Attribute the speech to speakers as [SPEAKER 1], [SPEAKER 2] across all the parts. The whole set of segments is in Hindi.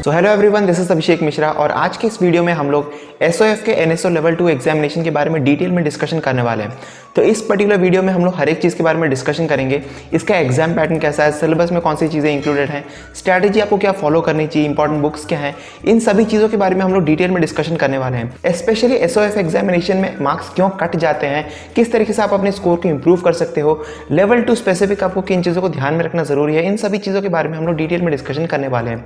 [SPEAKER 1] So hello everyone, this is Abhishek Mishra और आज के इस वीडियो में हम लोग एसओएफ के एनएसओ लेवल 2 एग्जामिनेशन के बारे में डिटेल में डिस्कशन करने वाले हैं। तो इस पर्टिकुलर वीडियो में हम लोग हर एक चीज़ के बारे में डिस्कशन करेंगे। इसका एग्जाम पैटर्न कैसा है, सिलेबस में कौन सी चीज़ें इंक्लूडेड हैं, स्ट्रैटेजी आपको क्या फॉलो करनी चाहिए, इंपॉर्टेंट बुक्स क्या हैं, इन सभी चीज़ों के बारे में हम लोग डिटेल में डिस्कशन करने वाले हैं। स्पेशली एसओएफ एग्जामिनेशन में मार्क्स क्यों कट जाते हैं, किस तरीके से आप अपने स्कोर को इंप्रूव कर सकते हो, लेवल 2 स्पेसिफिक आपको किन चीज़ों को ध्यान में रखना जरूरी है, इन सभी चीज़ों के बारे में हम लोग डिटेल में डिस्कशन करने वाले हैं।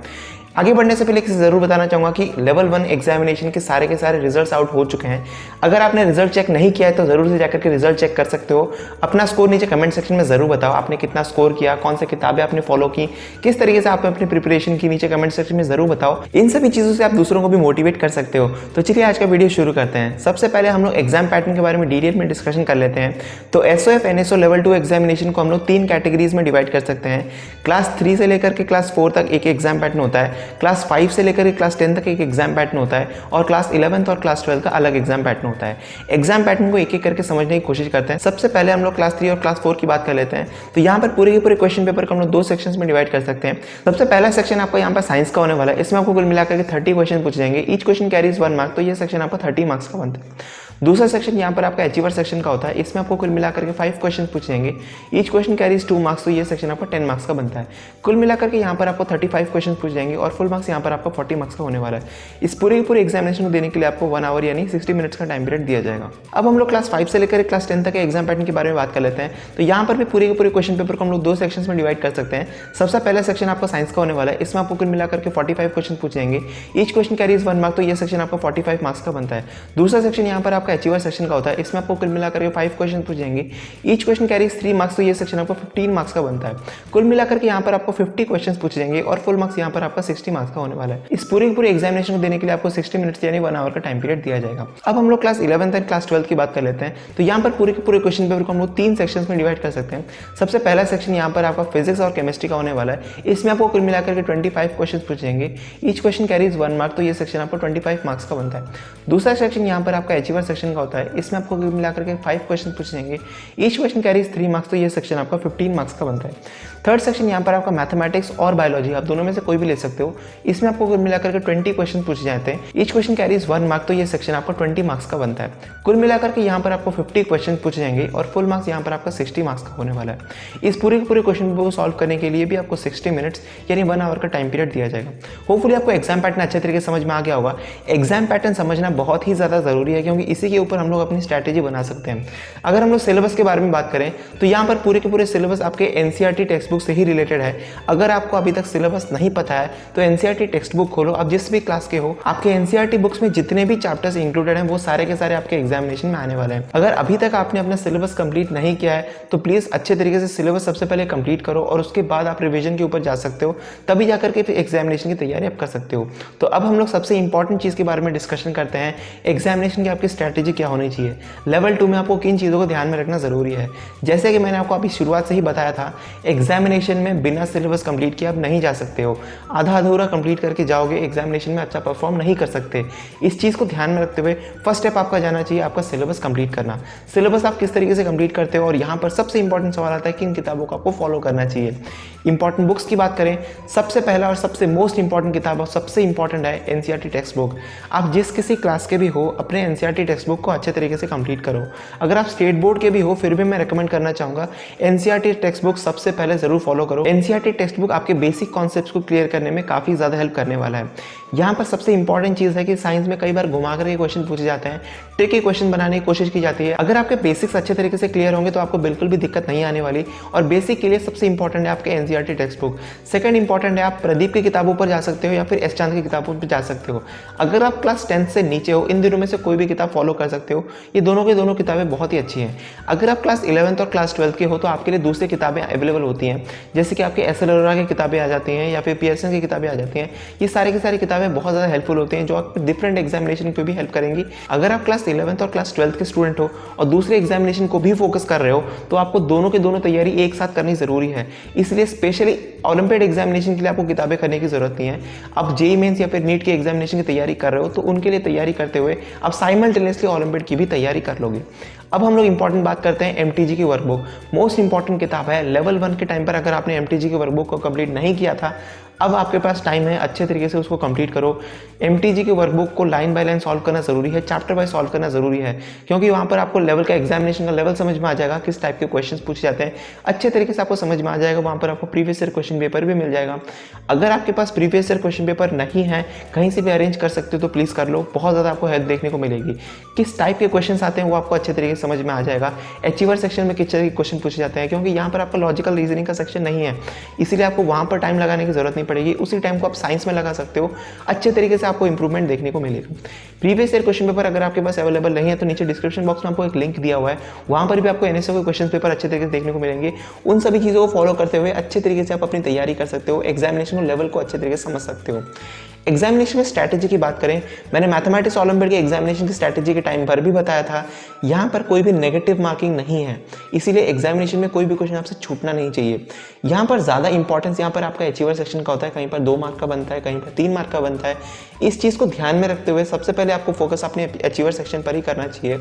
[SPEAKER 1] आगे बढ़ने से पहले एक ज़रूर बताना चाहूँगा कि लेवल 1 एग्जामिनेशन के सारे रिजल्ट्स आउट हो चुके हैं। अगर आपने रिजल्ट चेक नहीं किया है तो ज़रूर से जाकर के रिजल्ट चेक कर सकते हो। अपना स्कोर नीचे कमेंट सेक्शन में ज़रूर बताओ, आपने कितना स्कोर किया, कौन सी किताबें आपने फॉलो की, किस तरीके से आपने अपनी प्रिपरेशन की, नीचे कमेंट सेक्शन में ज़रूर बताओ। इन सभी चीज़ों से आप दूसरों को भी मोटिवेट कर सकते हो। तो चलिए आज का वीडियो शुरू करते हैं। सबसे पहले हम लोग एग्जाम पैटर्न के बारे में डिटेल में डिस्कशन कर लेते हैं। तो एसओएफ एनएसओ लेवल 2 एग्जामिनेशन को हम लोग 3 कैटेगरीज में डिवाइड कर सकते हैं। क्लास 3 से लेकर के क्लास 4 तक एक एग्जाम पैटर्न होता है, क्लास 5 से लेकर क्लास 10 तक एक एग्जाम पैटर्न होता है और क्लास 11th और क्लास 12 का अलग एग्जाम पैटर्न होता है। एग्जाम पैटर्न को एक एक करके समझने की कोशिश करते हैं। सबसे पहले हम लोग क्लास 3 और क्लास 4 की बात कर लेते हैं। तो यहाँ पर पूरे के पूरे क्वेश्चन पेपर को हम लोग 2 सेक्शंस में डिवाइड कर सकते हैं। सबसे पहला सेक्शन आपका यहाँ पर साइंस का होने वाला है। इसमें आपको कुल मिलाकर के 30 क्वेश्चन पूछ जाएंगे। ईच क्वेश्चन कैरीज 1 मार्क, तो ये सेक्शन आपका 30 मार्क्स का बनता है। दूसरा सेक्शन यहाँ पर आपका अचीवर सेक्शन का होता है। इसमें आपको कुल मिलाकर के 5 क्वेश्चन पूछ जाएंगे। ईच क्वेश्चन कैरीज 2 मार्क्स, तो ये सेक्शन आपका 10 मार्क्स का बनता है। कुल मिलाकर के यहाँ पर आपको 35 क्वेश्चन पूछ जाएंगे और फुल मार्क्स यहाँ पर आपका 40 मार्क्स का होने वाला है। इस पूरे एग्जामिनेशन को देने के लिए आपको 1 आवर यानी 60 मिनट्स का टाइम पीरियड दिया जाएगा। अब हम लोग क्लास 5 से लेकर क्लास 10 तक के एग्जाम पैटर्न के बारे में बात कर लेते हैं। तो यहाँ पर भी पूरे के पूरे क्वेश्चन पेपर को हम लोग 2 सेक्शंस में डिवाइड कर सकते हैं। सबसे पहला सेक्शन आपका साइंस का होने वाला है। इसमें आपको कुल मिलाकर के 45 क्वेश्चन पूछ जाएंगे। ईच क्वेश्चन कैरीज 1 मार्क, तो ये सेक्शन आपका 45 मार्क्स का बनता है। दूसरा सेक्शन यहाँ पर आपका अचीवर सेक्शन का होता है। इसमें आपको कुल मिलाकर के 5 क्वेश्चन पूछ जाएंगे। ईच क्वेश्चन कैरीज 3 मार्क्स, तो ये सेक्शन आपको 15 मार्क्स का बनता है। कुल मिलाकर के यहाँ पर आपको 50 क्वेश्चन पूछ जाएंगे और फुल मार्क्स यहाँ पर आपका 60 मार्क्स का होने वाला है। इस पूरे एग्जामिनेशन को देने के लिए आपको 60 मिनट्स यानी 1 आवर का टाइम पीरियड दिया जाएगा। अब हम लोग क्लास 11th एंड क्लास 12 की बात कर लेते हैं। तो यहाँ पर पूरे के पूरे क्वेश्चन पेपर को हम लोग 3 सेक्शंस में डिवाइड कर सकते हैं। सबसे पहला सेक्शन यहाँ पर आपका फिजिक्स और केमिस्ट्री का होने वाला है। इसमें आपको कुल मिलाकर के 25 क्वेश्चन पूछेंगे। ईच क्वेश्चन कैरीज 1 मार्क, तो ये सेक्शन आपको 25 मार्क्स का बनता है। दूसरा सेक्शन यहाँ पर आपका अचीवर सेक्शन का होता है। इसमें आपको कुल मिलाकर के 5 क्वेश्चन पूछेंगे। ईच क्वेश्चन कैरीज 3 मार्क्स, तो ये सेक्शन आपका 15 मार्क्स का बनता है। थर्ड सेक्शन यहाँ पर आपका मैथमेटिक्स और बायोलॉजी, आप दोनों में से कोई भी ले सकते हो। इसमें आपको कुल मिलाकर के 20 क्वेश्चन पूछे जाते हैं। ईच क्वेश्चन कैरीज 1 मार्क, तो ये सेक्शन आपको 20 मार्क्स का बनता है। कुल मिलाकर के यहाँ पर आपको 50 क्वेश्चन पूछे जाएंगे और फुल मार्क्स यहाँ पर आपका 60 मार्क्स का होने वाला है। इस पूरे क्वेश्चन पेपर को सॉल्व करने के लिए भी आपको 60 मिनट्स यानी 1 आवर का टाइम पीरियड दिया जाएगा। होपफुली आपको एग्जाम पैटर्न अच्छे तरीके से समझ में आ गया होगा। एग्जाम पैटर्न समझना बहुत ही ज़्यादा ज़रूरी है क्योंकि इसी के ऊपर हम लोग अपनी स्ट्रैटेजी बना सकते हैं। अगर हम लोग सिलेबस के बारे में बात करें तो यहाँ पर पूरे के पूरे सिलेबस आपके एनसीईआरटी टेक्स्ट बुक से ही रिलेटेड है। अगर आपको अभी तक सिलेबस नहीं पता है तो एनसीईआरटी टेक्स्ट बुक खोलो, आप जिस भी क्लास के हो, आपके एनसीईआरटी बुक्स में जितने भी चैप्टर्स इंक्लूडेड हैं वो सारे के सारे आपके एग्जामिनेशन में आने वाले हैं। अगर अभी तक आपने अपना सिलेबस कंप्लीट नहीं किया है तो प्लीज़ अच्छे तरीके से सिलेबस सबसे पहले कंप्लीट करो और उसके बाद आप रिवीजन के ऊपर जा सकते हो, तभी जाकर के फिर एग्जामिनेशन की तैयारी आप कर सकते हो। तो अब हम लोग सबसे इंपॉर्टेंट चीज़ के बारे में डिस्कशन करते हैं, एग्जामिनेशन की आपकी स्ट्रैटेजी क्या होनी चाहिए। लेवल 2 में आपको किन चीज़ों को ध्यान में रखना ज़रूरी है। जैसे कि मैंने आपको अभी शुरुआत से ही बताया था, एग्जामिनेशन में बिना सिलेबस कंप्लीट किए आप नहीं जा सकते हो। आधा अधूरा कंप्लीट करके जाओगे एग्जामिनेशन में अच्छा परफॉर्म नहीं कर सकते। इस चीज़ को ध्यान में रखते हुए फर्स्ट स्टेप आपका जाना चाहिए आपका सिलेबस कंप्लीट करना। सिलेबस आप किस तरीके से कंप्लीट करते हो और यहाँ पर सबसे इंपॉर्टेंट सवाल आता है कि इन किताबों को आपको फॉलो करना चाहिए। इंपॉर्टेंट बुक्स की बात करें, सबसे पहला और सबसे मोस्ट इंपॉर्टेंट किताब और सबसे इंपॉर्टेंट है एनसीईआरटी टेक्स्ट बुक। आप जिस किसी क्लास के भी हो अपने एनसीईआरटी टेक्स्ट बुक को अच्छे तरीके से कंप्लीट करो। अगर आप स्टेट बोर्ड के भी हो फिर भी मैं रिकमेंड करना चाहूँगा एनसीईआरटी टेक्स्ट बुक सबसे पहले ज़रूर फॉलो करो। एनसीईआरटी टेक्स्ट बुक आपके बेसिक कॉन्सेप्ट्स को क्लियर करने में काफ़ी ज़्यादा हेल्प करने वाला है। यहाँ पर सबसे इंपॉर्टेंट चीज़ है कि साइंस में कई बार घुमा कर के क्वेश्चन पूछे जाते हैं, ट्रिकी क्वेश्चन बनाने की कोशिश की जाती है। अगर आपके बेसिक्स अच्छे तरीके से क्लियर होंगे तो आपको बिल्कुल भी दिक्कत नहीं आने वाली। और बेसिक के लिए सबसे इंपॉर्टेंट है आपके NCERT text book. Second important है आप प्रदीप की किताबों पर जा सकते हो या फिर एस चांद की किताबों पर जा सकते हो। अगर आप क्लास 10 से नीचे हो इन दिनों में से कोई भी किताब फॉलो कर सकते हो। ये दोनों की दोनों किताबें बहुत ही अच्छी हैं। अगर आप क्लास 11th और क्लास 12 के हो तो आपके लिए दूसरी किताबें अवेलेबल होती हैं, जैसे कि आपके एस एल अरोरा की किताबें आ जाती हैं या फिर पीएसएन की किताबें आ जाती हैं। ये सारी की सारी किताबें बहुत ज़्यादा हेल्पफुल होती हैं जो आप डिफरेंट एग्जामिनेशन पे भी हेल्प करेंगी। अगर आप क्लास 11th और क्लास 12 के स्टूडेंट हो और दूसरे एग्जामिनेशन को भी फोकस कर रहे हो तो आपको दोनों के दोनों तैयारी एक साथ करनी ज़रूरी है। इसलिए स्पेशली ओलंपियाड एग्जामिनेशन के लिए आपको किताबें करने की ज़रूरत नहीं है। आप जेईई मेंस या फिर नीट के एग्जामिनेशन की तैयारी कर रहे हो तो उनके लिए तैयारी करते हुए आप साइमल्टेनियसली ओलंपियाड की भी तैयारी कर लोगे। अब हम लोग इंपॉर्टेंट बात करते हैं एमटीजी की वर्कबुक। मोस्ट इंपॉर्टेंट किताब है। लेवल 1 के टाइम पर अगर आपने एमटीजी की वर्कबुक को कंप्लीट नहीं किया था, अब आपके पास टाइम है, अच्छे तरीके से उसको कंप्लीट करो। एमटीजी की वर्कबुक को लाइन बाय लाइन सॉल्व करना जरूरी है, चैप्टर वाइज सॉल्व करना जरूरी है, क्योंकि वहाँ पर आपको लेवल का एग्जामिनेशन का लेवल समझ में आ जाएगा, किस टाइप के क्वेश्चंस पूछे जाते हैं अच्छे तरीके से आपको समझ में आ जाएगा। वहाँ पर आपको प्रीवियस ईयर क्वेश्चन पेपर भी मिल जाएगा। अगर आपके पास प्रीवियस ईयर क्वेश्चन पेपर नहीं है, कहीं से भी अरेंज कर सकते हो तो प्लीज़ कर लो, बहुत ज़्यादा आपको हेल्प देखने को मिलेगी। किस टाइप के क्वेश्चन आते हैं वो आपको अच्छे तरीके से समझ में आ जाएगा। अचीवर सेक्शन में किस तरह के क्वेश्चन पूछे जाते हैं, क्योंकि यहाँ पर आपका लॉजिकल रीजनिंग का सेक्शन नहीं है, इसीलिए आपको वहाँ पर टाइम लगाने की जरूरत नहीं पड़ेगी। उसी टाइम को आप साइंस में लगा सकते हो, अच्छे तरीके से आपको इंप्रूवमेंट देखने को मिलेगा। प्रीवियस ईयर क्वेश्चन पेपर अगर आपके पास अवेलेबल नहीं है तो नीचे डिस्क्रिप्शन बॉक्स में आपको एक लिंक दिया हुआ है, वहां पर भी आपको एनएसओ के क्वेश्चन पेपर अच्छे तरीके से देखने को मिलेंगे। उन सभी चीज़ों को फॉलो करते हुए अच्छे तरीके से आप अपनी तैयारी कर सकते हो, एग्जामिनेशन लेवल को अच्छे तरीके से समझ सकते हो। एग्जामिनेशन में स्ट्रैटेजी की बात करें, मैंने मैथमेटिक्स ओलंपियाड के एग्जामिनेशन की स्ट्रैटेजी के टाइम पर भी बताया था, यहाँ पर कोई भी नेगेटिव मार्किंग नहीं है, इसीलिए एग्जामिनेशन में कोई भी क्वेश्चन आपसे छूटना नहीं चाहिए। यहाँ पर ज़्यादा इंपॉर्टेंस यहाँ पर आपका अचीवर सेक्शन का होता है, कहीं पर 2 मार्क का बनता है, कहीं पर 3 मार्क का बनता है। इस चीज़ को ध्यान में रखते हुए सबसे पहले आपको फोकस अपने अचीवर सेक्शन पर ही करना चाहिए।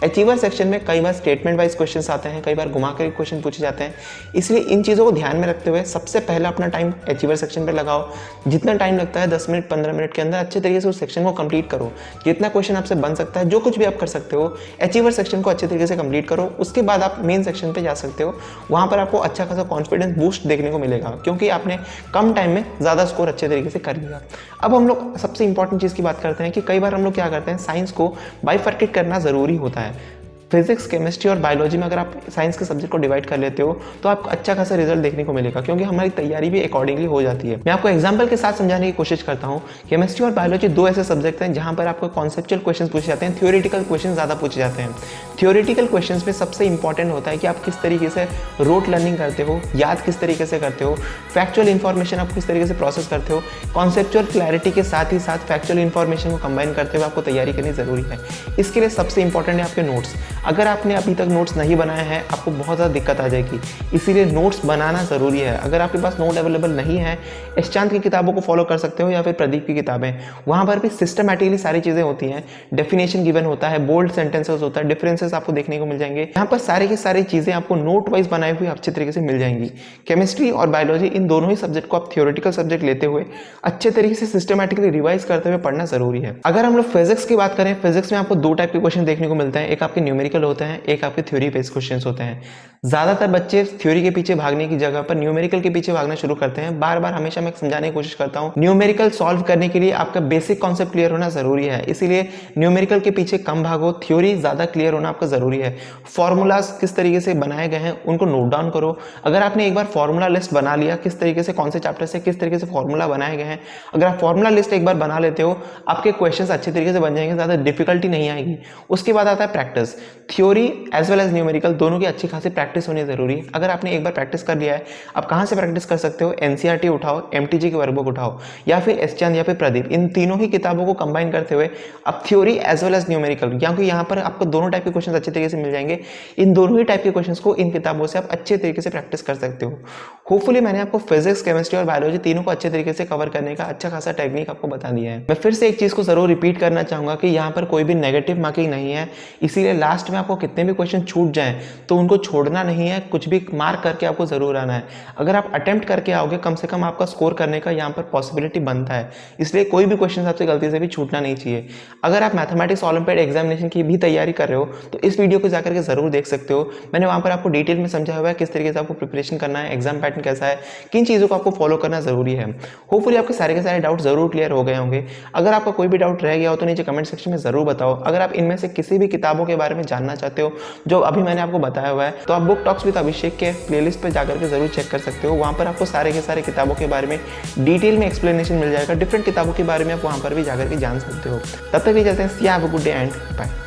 [SPEAKER 1] अचीवर सेक्शन में कई बार स्टेटमेंट वाइज क्वेश्चन आते हैं, कई बार घुमा कर क्वेश्चन पूछे जाते हैं, इसलिए इन चीज़ों को ध्यान में रखते हुए सबसे पहले अपना टाइम अचीवर सेक्शन पर लगाओ। जितना टाइम लगता है 10 मिनट 15 मिनट के अंदर अच्छे तरीके से उस सेक्शन को कंप्लीट करो। जितना क्वेश्चन आपसे बन सकता है, जो कुछ भी आप कर सकते हो, अचीवर सेक्शन को अच्छे तरीके से कंप्लीट करो। उसके बाद आप मेन सेक्शन पे जा सकते हो, वहां पर आपको अच्छा खासा कॉन्फिडेंस बूस्ट देखने को मिलेगा, क्योंकि आपने कम टाइम में ज़्यादा स्कोर अच्छे तरीके से कर लिया। अब हम लोग सबसे इंपॉर्टेंट चीज़ की बात करते हैं कि कई बार हम लोग क्या करते हैं, साइंस को बाइफर्केट करना ज़रूरी होता है। फिजिक्स, केमिस्ट्री और बायोलॉजी में अगर आप साइंस के सब्जेक्ट को डिवाइड कर लेते हो तो आपको अच्छा खासा रिजल्ट देखने को मिलेगा, क्योंकि हमारी तैयारी भी अकॉर्डिंगली हो जाती है। मैं आपको एग्जांपल के साथ समझाने की कोशिश करता हूँ। केमिस्ट्री और बायोलॉजी 2 ऐसे सब्जेक्ट हैं जहाँ पर आपको कॉन्सेप्चुअल क्वेश्चन पूछे जाते हैं, थ्योरेटिकल क्वेश्चन ज़्यादा पूछे जाते हैं। थ्योरेटिकल क्वेश्चन में सबसे इंपॉर्टेंट होता है कि आप किस तरीके से रोट लर्निंग करते हो, याद किस तरीके से करते हो, फैक्चुअल इन्फॉर्मेशन आप किस तरीके से प्रोसेस करते हो। कॉन्सेप्चुअल क्लैरिटी के साथ ही साथ फैक्चुअल इन्फॉर्मेशन को कंबाइन करते हुए आपको तैयारी करनी जरूरी है। इसके लिए सबसे इंपॉर्टेंट है आपके नोट्स। अगर आपने अभी तक नोट्स नहीं बनाए हैं, आपको बहुत ज़्यादा दिक्कत आ जाएगी, इसीलिए नोट्स बनाना ज़रूरी है। अगर आपके पास नोट अवेलेबल नहीं है, एसचांद की किताबों को फॉलो कर सकते हो या फिर प्रदीप की किताबें, वहाँ पर भी सिस्टमैटिकली सारी चीज़ें होती हैं, डेफिनेशन गिवन होता है, बोल्ड सेंटेंसेस होता है, डिफरेंसेस आपको देखने को मिल जाएंगे। यहाँ पर सारी की सारी चीज़ें आपको नोट वाइज बनाई हुई अच्छे तरीके से मिल जाएंगी। केमिस्ट्री और बायोलॉजी, इन दोनों ही सब्जेक्ट को आप थ्योरेटिकल सब्जेक्ट लेते हुए अच्छे तरीके से सिस्टमैटिकली रिवाइज करते हुए पढ़ना जरूरी है। अगर हम लोग फिजिक्स की बात करें, फिजिक्स में आपको 2 टाइप के क्वेश्चन देखने को मिलते हैं, एक आपके न्यूमेरिकल होते हैं, एक आपके थ्योरी बेस्ड क्वेश्चंस होते हैं। ज़्यादातर बच्चे थ्योरी के पीछे भागने की जगह पर न्यूमेरिकल के पीछे भागना शुरू करते हैं। बार बार हमेशा मैं समझाने की कोशिश करता हूँ, न्यूमेरिकल सॉल्व करने के लिए आपका बेसिक कॉन्सेप्ट क्लियर होना जरूरी है, इसीलिए न्यूमेरिकल के पीछे कम भागो, थ्योरी ज़्यादा क्लियर होना आपका जरूरी है। फॉर्मूलाज किस तरीके से बनाए गए हैं उनको नोट डाउन करो। अगर आपने एक बार फॉर्मूला लिस्ट बना लिया, किस तरीके से कौन से चैप्टर से किस तरीके से फॉर्मूला बनाए गए हैं, अगर आप फॉर्मूला लिस्ट एक बार बना लेते हो, आपके क्वेश्चंस अच्छे तरीके से बन जाएंगे, ज़्यादा डिफिकल्टी नहीं आएगी। उसके बाद आता है practice. Theory as well as numerical दोनों की अच्छी खासी प्रैक्टिस होनी जरूरी है। अगर आपने एक बार प्रैक्टिस कर लिया है, आप कहाँ से प्रैक्टिस कर सकते हो, एनसीईआरटी उठाओ, एमटीजी की वर्कबुक उठाओ, या फिर एसचांद या फिर प्रदीप, इन तीनों ही किताबों को कंबाइन करते हुए आप theory as well as numerical, क्योंकि यहाँ पर आपको दोनों टाइप के क्वेश्चन अच्छे तरीके से मिल जाएंगे। इन दोनों ही टाइप के क्वेश्चंस को इन किताबों से आप अच्छे तरीके से प्रैक्टिस कर सकते हो। होपफुली मैंने आपको फिजिक्स, केमिस्ट्री और बायोलॉजी तीनों को अच्छे तरीके से कवर करने का अच्छा खासा टेक्निक आपको बता दिया है। मैं फिर से एक चीज़ को जरूर रिपीट करना चाहूँगा कि यहाँ पर कोई भी नेगेटिव मार्किंग नहीं है, इसीलिए लास्ट में आपको कितने भी क्वेश्चन छूट जाएं तो उनको छोड़ना नहीं है, कुछ भी मार्क करके आपको जरूर आना है। अगर आप अटेम्प्ट करके आओगे, कम से कम आपका स्कोर करने का यहाँ पर पॉसिबिलिटी बनता है, इसलिए कोई भी क्वेश्चन आपसे गलती से भी छूटना नहीं चाहिए। अगर आप मैथमेटिक्स ओलंपियाड एग्जामिनेशन की भी तैयारी कर रहे हो तो इस वीडियो को जाकर के जरूर देख सकते हो। मैंने वहाँ पर आपको डिटेल में समझाया हुआ है किस तरीके से आपको प्रिपरेशन करना है, एग्जाम पैटर्न कैसा है, किन चीज़ों को आपको फॉलो करना जरूरी है। होपफुली आपके सारे के सारे डाउट जरूर क्लियर हो गए होंगे। अगर आपका कोई भी डाउट रह गया हो तो नीचे कमेंट सेक्शन में जरूर बताओ। अगर आप इनमें से किसी भी किताबों के बारे में जानना चाहते हो जो अभी मैंने आपको बताया हुआ है, तो आप बुक टॉक्स विद अभिषेक के प्लेलिस्ट पर जाकर के जरूर चेक कर सकते हो। वहाँ पर आपको सारे के सारे किताबों के बारे में डिटेल में एक्सप्लेनेशन मिल जाएगा। डिफरेंट किताबों के बारे में आप वहाँ पर भी जाकर के जान सकते हो। तब तक भी चलते हैं। See have a good day and bye.